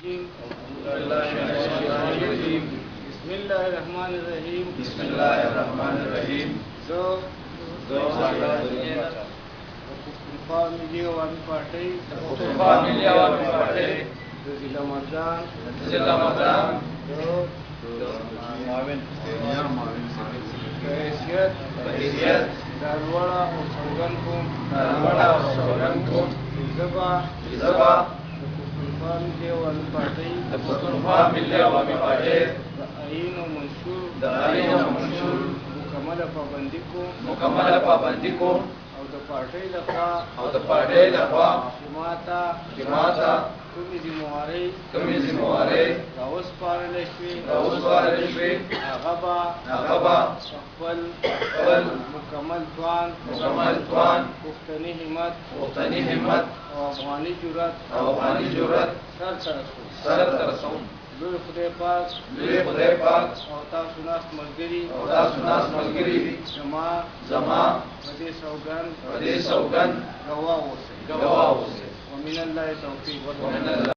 بسم الله الرحمن الرحیم. بسم الله الرحمن الرحیم. زه پښتونخوا ملي عوامي پارټۍ د ضلع مردان د حیثیت دا لوړه او سوګند کوم زه به د پښتونخوا ملي عوامي پارټۍ د آیین او منشور مکمله پابندي کوم او د پارټۍ لخوا چې ماته کومې ذموارۍ راوسپارلې شوې هغه به خپل مکمل توان پښتني همت او افغاني جرأت سرته رسوم. لوی خدای پاک او تاسو ناست ملګري زما په دې سوګند ګواه اوسئ. ومن الله توفیق.